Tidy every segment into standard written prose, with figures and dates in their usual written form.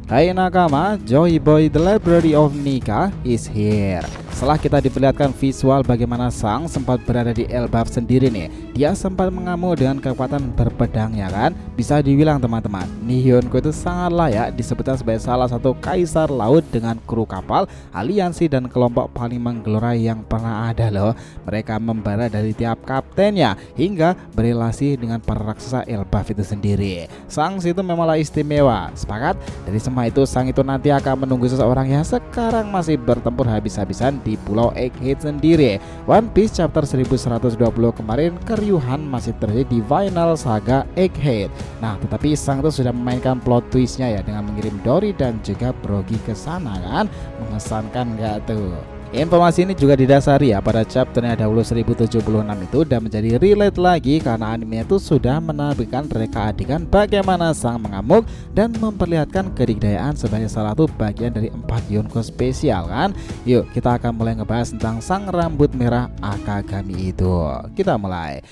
Hai nakama, Joy Boy The Library of Nika is here. Setelah kita diperlihatkan visual bagaimana Sang sempat berada di Elbaf sendiri nih, dia sempat mengamuk dengan kekuatan berpedangnya kan. Bisa dibilang teman-teman, Nihonko itu sangat layak disebutkan sebagai salah satu kaisar laut dengan kru kapal, aliansi dan kelompok paling menggelora yang pernah ada loh. Mereka membara dari tiap kaptennya hingga berelasi dengan para raksasa Elbaf itu sendiri. Sang itu memanglah istimewa. Sepakat? Dari semua itu Sang itu nanti akan menunggu seseorang yang sekarang masih bertempur habis-habisan di Pulau Egghead sendiri. One Piece chapter 1120 kemarin keriuhan masih terjadi di final saga Egghead. Nah, tetapi Sang itu sudah memainkan plot twistnya ya dengan mengirim Dory dan juga Brogy ke sana kan. Mengesankan gak tuh? Informasi ini juga didasari ya pada chapternya dahulu 1076 itu dan menjadi relate lagi karena anime itu sudah menampilkan reka adegan bagaimana Sang mengamuk dan memperlihatkan kedikdayaan sebagai salah satu bagian dari 4 Yonko spesial kan. Yuk kita akan mulai ngebahas tentang Sang rambut merah Akagami itu. Kita mulai.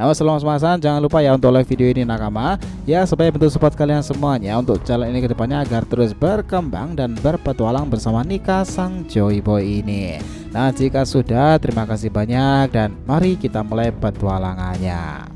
Nah, selama semasan jangan lupa ya untuk like video ini nakama ya, supaya bentuk support kalian semuanya untuk channel ini kedepannya agar terus berkembang dan berpetualang bersama Nika Sang Joy Boy ini. Nah, jika sudah, terima kasih banyak dan mari kita mulai petualangannya.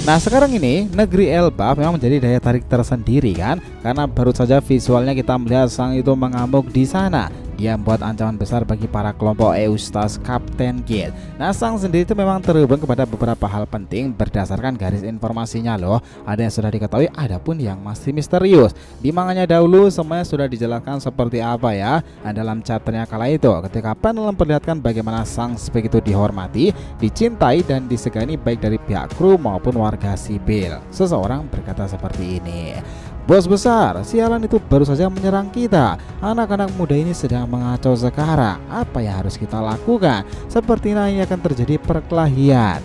Nah, sekarang ini negeri Elbaf memang menjadi daya tarik tersendiri kan, karena baru saja visualnya kita melihat Sang itu mengamuk di sana. Dia membuat ancaman besar bagi para kelompok Eustace Captain Kidd. Nah, Sang sendiri itu memang terhubung kepada beberapa hal penting berdasarkan garis informasinya loh. Ada yang sudah diketahui, ada pun yang masih misterius. Di manganya dahulu semuanya sudah dijelaskan seperti apa ya. Nah, dalam chapternya kala itu ketika panel memperlihatkan bagaimana Sang begitu dihormati, dicintai dan disegani baik dari pihak kru maupun warga sipil. Seseorang berkata seperti ini, "Bos besar, sialan itu baru saja menyerang kita. Anak-anak muda ini sedang mengacau sekarang. Apa yang harus kita lakukan? Sepertinya ini akan terjadi perkelahian."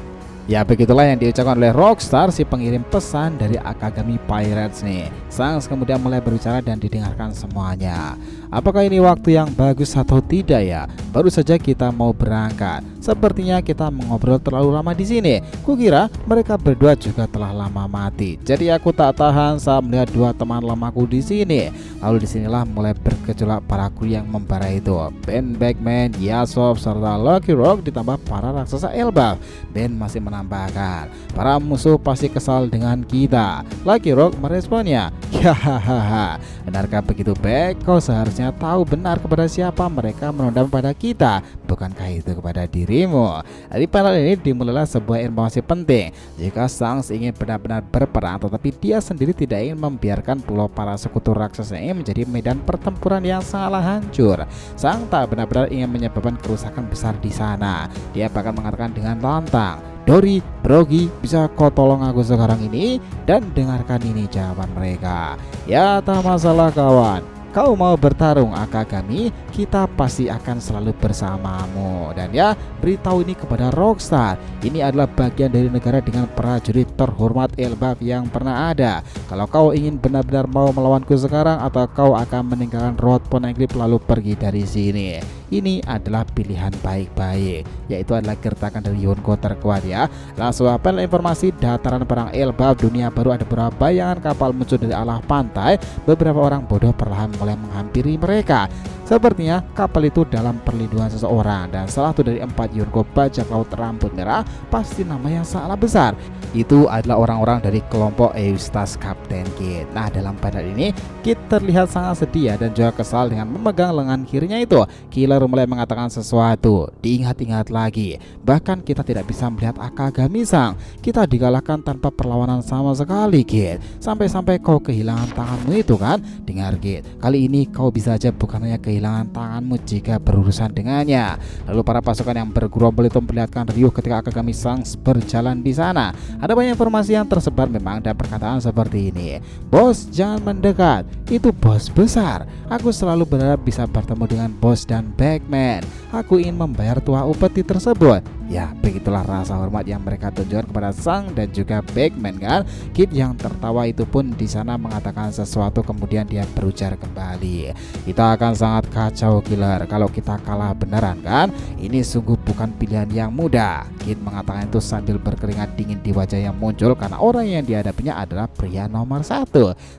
Ya, begitulah yang diucapkan oleh Rockstar, si pengirim pesan dari Akagami Pirates nih. Sang kemudian mulai berbicara dan didengarkan semuanya. Apakah ini waktu yang bagus atau tidak ya? Baru saja kita mau berangkat. Sepertinya kita mengobrol terlalu lama di sini. Kukira mereka berdua juga telah lama mati. Jadi aku tak tahan saat melihat dua teman lamaku di sini. Lalu disinilah mulai bergejolak para kru yang membara itu. Ben Beckman, Yasop, serta Lucky Rock ditambah para raksasa Elbaf. Ben masih menambahkan, para musuh pasti kesal dengan kita. Lucky Rock meresponnya, "Hahaha, benarkah begitu Beck? Kau seharusnya tahu benar kepada siapa mereka menodam pada kita, bukankah itu kepada dirimu?" Dari panel ini dimulailah sebuah informasi penting. Jika Sang ingin benar-benar berperang, tetapi dia sendiri tidak ingin membiarkan pulau para sekutu raksasa ini menjadi medan pertempuran yang sangatlah hancur. Sang tak benar-benar ingin menyebabkan kerusakan besar di sana. Dia bahkan mengatakan dengan lantang, "Dory, Brogy, bisa kau tolong aku sekarang ini?" Dan dengarkan ini jawaban mereka. "Ya, tak masalah kawan. Kau mau bertarung Akagami, kita pasti akan selalu bersamamu." Dan ya, beritahu ini kepada Rockstar. Ini adalah bagian dari negara dengan prajurit terhormat Elbaf yang pernah ada. Kalau kau ingin benar-benar mau melawanku sekarang, atau kau akan meninggalkan Road Poneglyph lalu pergi dari sini. Ini adalah pilihan baik-baik, yaitu adalah gertakan dari Yonko terkuat ya. Langsung apel informasi dataran perang Elbaf dunia baru, ada beberapa bayangan kapal muncul dari arah pantai. Beberapa orang bodoh perlahan mulai menghampiri mereka. Sepertinya kapal itu dalam perlindungan seseorang, dan salah satu dari 4 Yonko bajak laut rambut merah, pasti nama yang sangatlah besar. Itu adalah orang-orang dari kelompok Eustace Captain Kidd. Nah, dalam panel ini Kidd terlihat sangat sedih dan juga kesal dengan memegang lengan kirinya itu. Killer mulai mengatakan sesuatu. "Diingat-ingat lagi, bahkan kita tidak bisa melihat Akagami Sang. Kita dikalahkan tanpa perlawanan sama sekali, Kidd. Sampai-sampai kau kehilangan tanganmu itu kan? Dengar Kidd, kali ini kau bisa aja bukan hanya kehilangan tanganmu jika berurusan dengannya." Lalu para pasukan yang bergerombol itu memperlihatkan riuh ketika Akagami Sang berjalan di sana. Ada banyak informasi yang tersebar memang dan perkataan seperti ini. "Bos, jangan mendekat. Itu bos besar. Aku selalu berharap bisa bertemu dengan bos dan Beckman. Aku ingin membayar tuah upeti tersebut. Ya, begitulah rasa hormat yang mereka tunjukkan kepada Sang dan juga Backman kan. Kid yang tertawa itu pun di sana mengatakan sesuatu, kemudian dia berujar kembali, kita akan sangat kacau killer kalau kita kalah beneran kan. Ini sungguh bukan pilihan yang mudah. Kid mengatakan itu sambil berkeringat dingin di wajah yang muncul karena orang yang dihadapinya adalah pria nomor 1,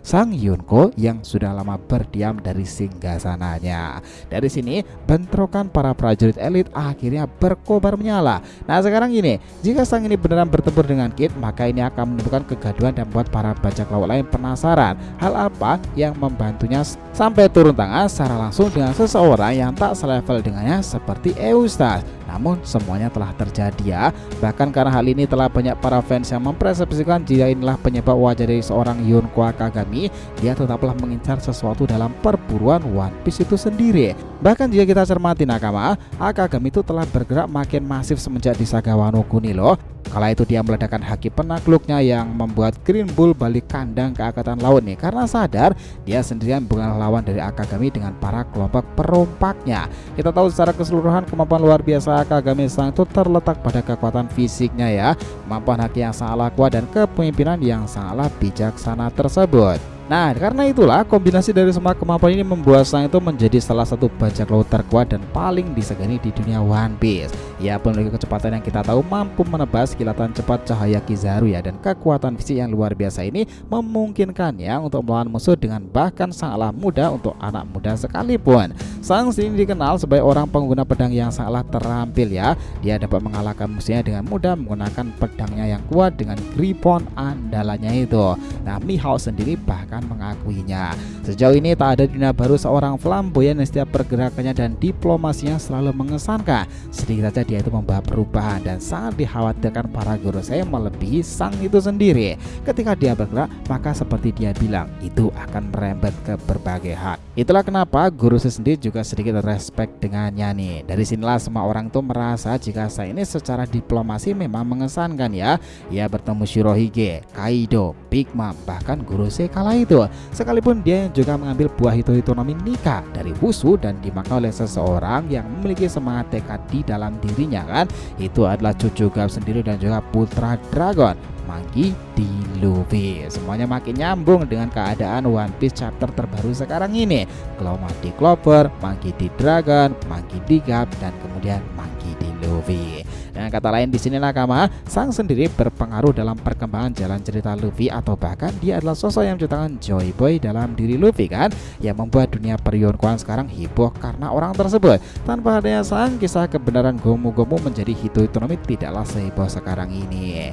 Sang Yunko yang sudah lama berdiam dari singgasananya. Dari sini bentrokan para prajurit elit akhirnya berkobar menyala. Nah sekarang gini, jika Sang ini beneran bertempur dengan Kid, maka ini akan menimbulkan kegaduhan dan membuat para bajak laut lain penasaran hal apa yang membantunya sampai turun tangan secara langsung dengan seseorang yang tak selevel dengannya seperti Eustace. Namun semuanya telah terjadi ya. Bahkan karena hal ini telah banyak para fans yang mempersepsikan jika inilah penyebab wajah dari seorang Yonko Akagami, dia tetaplah mengincar sesuatu dalam perburuan One Piece itu sendiri. Bahkan jika kita cermati nakama, Akagami itu telah bergerak makin masif semenjak di saga Wano Kuni loh. Kala itu dia meledakkan haki penakluknya yang membuat Green Bull balik kandang ke Angkatan Laut nih, karena sadar dia sendirian bukan lawan dari Akagami dengan para kelompok perompaknya. Kita tahu secara keseluruhan kemampuan luar biasa Akagami Sang itu terletak pada kekuatan fisiknya ya, kemampuan haki yang sangatlah kuat dan kepemimpinan yang sangatlah bijaksana tersebut. Nah karena itulah kombinasi dari semua kemampuan ini membuat Sang itu menjadi salah satu bajak laut terkuat dan paling disegani di dunia One Piece. Ia pun memiliki kecepatan yang kita tahu mampu menebas kilatan cepat cahaya Kizaru ya, dan kekuatan fisik yang luar biasa ini memungkinkannya untuk melawan musuh dengan bahkan sangatlah mudah untuk anak muda sekalipun. Sang sini dikenal sebagai orang pengguna pedang yang sangatlah terampil ya. Dia dapat mengalahkan musuhnya dengan mudah menggunakan pedangnya yang kuat dengan gripon andalannya itu. Nah Mihawk sendiri bahkan mengakuinya. Sejauh ini tak ada di dunia baru seorang flamboyan yang setiap pergerakannya dan diplomasinya selalu mengesankan. Sedikit saja dia itu membawa perubahan dan sangat dikhawatirkan para guru saya melebihi Sang itu sendiri. Ketika dia bergerak, maka seperti dia bilang, itu akan merembet ke berbagai hal. Itulah kenapa guru saya sendiri juga sedikit respect dengannya nih. Dari sinilah semua orang itu merasa jika Sang ini secara diplomasi memang mengesankan ya. Ia bertemu Shirohige, Kaido, Big Mom, bahkan guru saya kala itu. Sekalipun dia juga mengambil buah Hitonomi Nika dari Wushu dan dimakan oleh seseorang yang memiliki semangat tekad di dalam dirinya kan. Itu adalah cucu Garp sendiri dan juga putra Dragon, Monkey D. Luffy. Semuanya makin nyambung dengan keadaan One Piece chapter terbaru sekarang ini. Claw D. Clover, Monkey D. Dragon, Monkey D. Garp, dan kemudian Monkey D. Luffy. Dengan kata lain di sini nakama, Sang sendiri berpengaruh dalam perkembangan jalan cerita Luffy, atau bahkan dia adalah sosok yang menciptakan Joy Boy dalam diri Luffy kan, yang membuat dunia peryonkoan sekarang heboh karena orang tersebut. Tanpa adanya Sang, kisah kebenaran Gomu Gomu menjadi Hitonomi tidaklah seheboh sekarang ini.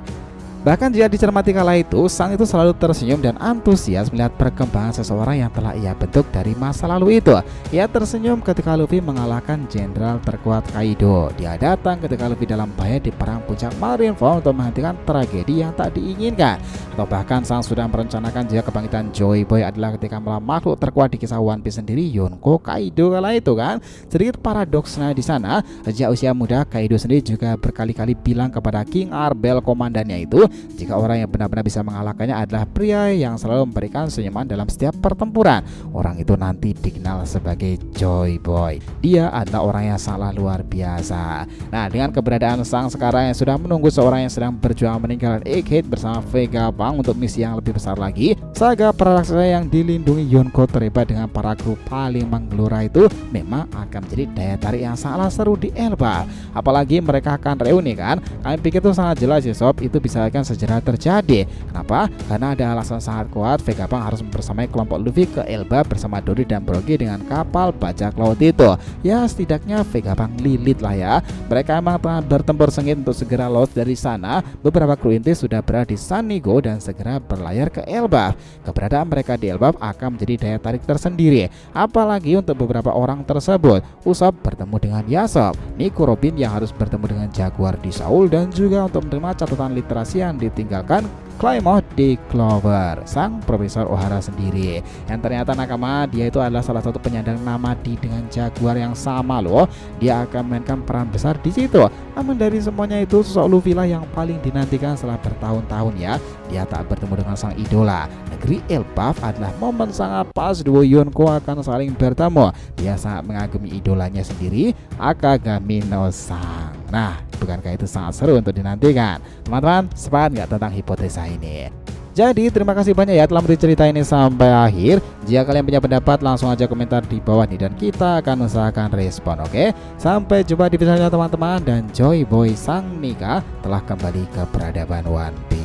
Bahkan jika dicermati kala itu, Sang itu selalu tersenyum dan antusias melihat perkembangan seseorang yang telah ia bentuk dari masa lalu itu. Ia tersenyum ketika Luffy mengalahkan jenderal terkuat Kaido. Dia datang ketika Luffy dalam bahaya di perang puncak Marineford untuk menghentikan tragedi yang tak diinginkan. Atau bahkan Sang sudah merencanakan jika kebangkitan Joy Boy adalah ketika melawan makhluk terkuat di kisah One Piece sendiri, Yonko Kaido kala itu kan. Sedikit paradoksnya di sana, sejak usia muda Kaido sendiri juga berkali-kali bilang kepada King Arbel komandannya itu, jika orang yang benar-benar bisa mengalahkannya adalah pria yang selalu memberikan senyuman dalam setiap pertempuran. Orang itu nanti dikenal sebagai Joy Boy. Dia adalah orang yang sangat luar biasa. Nah dengan keberadaan Sang sekarang yang sudah menunggu seorang yang sedang berjuang meninggalkan Egghead bersama Vegapunk untuk misi yang lebih besar lagi, saga para raksasa yang dilindungi Yonko terlibat dengan para kru paling menggelora itu memang akan menjadi daya tarik yang sangat seru di Elbaf. Apalagi mereka akan reuni kan. Kami pikir itu sangat jelas ya sob, itu bisa segera terjadi. Kenapa? Karena ada alasan sangat kuat Vegapunk harus membersamai kelompok Luffy ke Elbaf bersama Dory dan Brogy dengan kapal bajak laut itu. Ya setidaknya Vegapunk lilit lah ya. Mereka emang tengah bertempur sengit untuk segera lolos dari sana. Beberapa kru inti sudah berada di Sanigo dan segera berlayar ke Elbaf. Keberadaan mereka di Elbaf akan menjadi daya tarik tersendiri. Apalagi untuk beberapa orang tersebut, Usopp bertemu dengan Yasop, Nico Robin yang harus bertemu dengan Jaguar di Saul, dan juga untuk menerima catatan literasi yang ditinggalkan Claymore D. Clover, sang Profesor Ohara sendiri, yang ternyata nakama dia itu adalah salah satu penyandang nama D dengan Jaguar yang sama loh. Dia akan memainkan peran besar di situ. Namun dari semuanya itu sosok Luffy lah yang paling dinantikan setelah bertahun-tahun ya. Dia tak bertemu dengan sang idola. Negeri Elbaf adalah momen sangat pas dua Yonko akan saling bertemu. Dia sangat mengagumi idolanya sendiri, Akagami no Sang. Nah Bukankah itu sangat seru untuk dinantikan? Teman-teman, sepakat nggak tentang hipotesa ini? Jadi terima kasih banyak ya telah menonton cerita ini sampai akhir. Jika kalian punya pendapat langsung aja komentar di bawah nih dan kita akan usahakan respon. Oke, sampai jumpa di video selanjutnya teman-teman. Dan Joy Boy Sang Nika telah kembali ke peradaban One Piece.